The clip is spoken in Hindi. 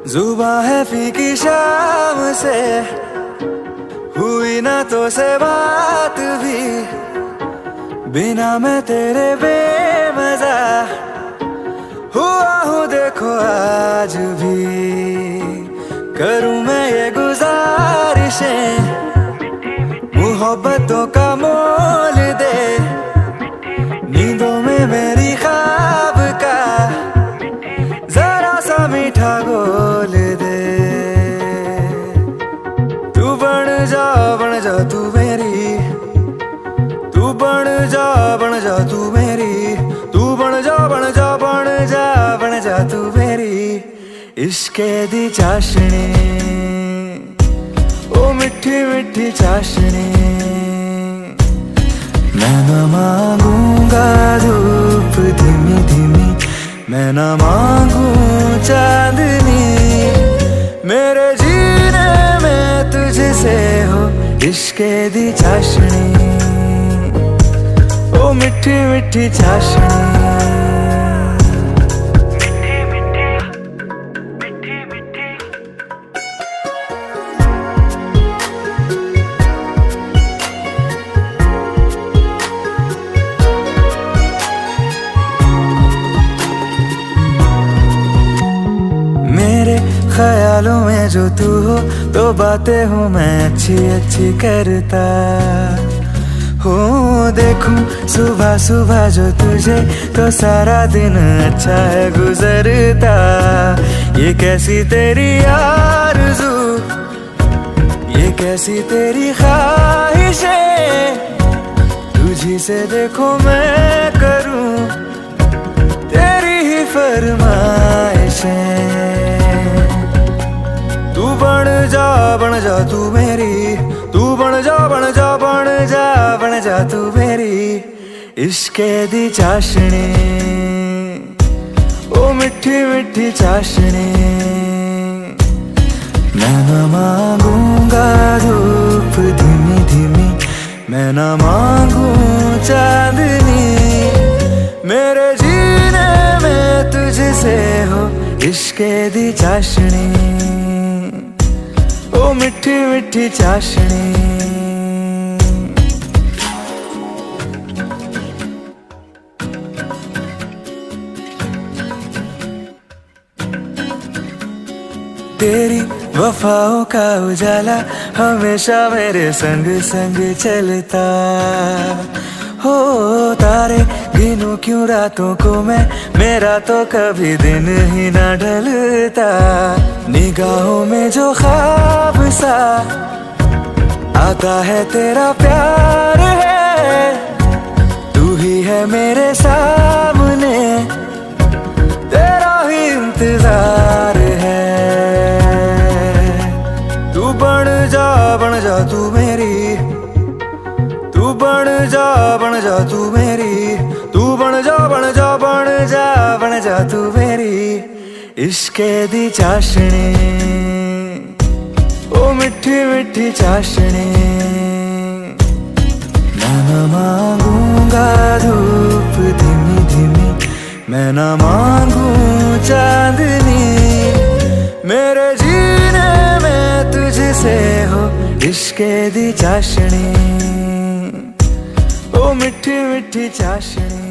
जुबां है फीकी शाम से, हुई ना तो से बात भी, बिना मैं तेरे बेमजा हुआ हूँ देखो आज भी। करूँ मैं ये गुजारिशें, मोहब्बतों का मोल दे, नींदों में मेरी ख्वाब का जरा सा मीठा घोल दे। तू बन जा तू मेरी, तू बन जा तू मेरी, तू बन जा तू मेरी इश्के दी चाशनी, ओ मिठी मिठी चाशनी। मैं न मांगूंगा धूप धीमी धीमी, मैं न मांगू चांदनी, मेरे जीने में तुझसे हो इश्के दी चाशनी, ओ मिठी मिठी चाशनी। ख्यालों में जो तू हो तो बातें हूँ मैं अच्छी अच्छी करता हो। देखूं सुबह सुबह जो तुझे तो सारा दिन अच्छा है गुजरता। ये कैसी तेरी आरज़ू, ये कैसी तेरी ख्वाहिशें, तुझी से देखो मैं करूं तेरी ही फरमाइशें। तू बन जा तू मेरी, तू बन जा तू मेरी इश्के दी चाशनी, ओ मिठी मिठी चाशनी। मैं न मांगूंगा धूप धीमी धीमी, मैं न मांगू चांदनी, मेरे जीने में तुझसे हो इश्के दी चाशनी, ओ मिठी मिठी चाशनी। तेरी वफाओं का उजाला हमेशा मेरे संग संग चलता हो। तारे गिनूं क्यों रातों को मैं, मेरा तो कभी दिन ही ना ढलता। निगाहों में जो ख्वाब सा आता है तेरा प्यार है, तू ही है मेरे सामने, तेरा ही इंतजार है। तू बन जा तू मेरी, तू बन जा तू मेरी, तू बन जा तू मेरी इश्के दी चाशनी, ओ मिठी मिठी चाशनी। मैं न मांगूंगा धूप धीमी धीमी, मैं न मांगू चांदनी, मेरे जीने में तुझसे हो इश्के दी चाशनी, ओ मिठी मिठी चाशनी।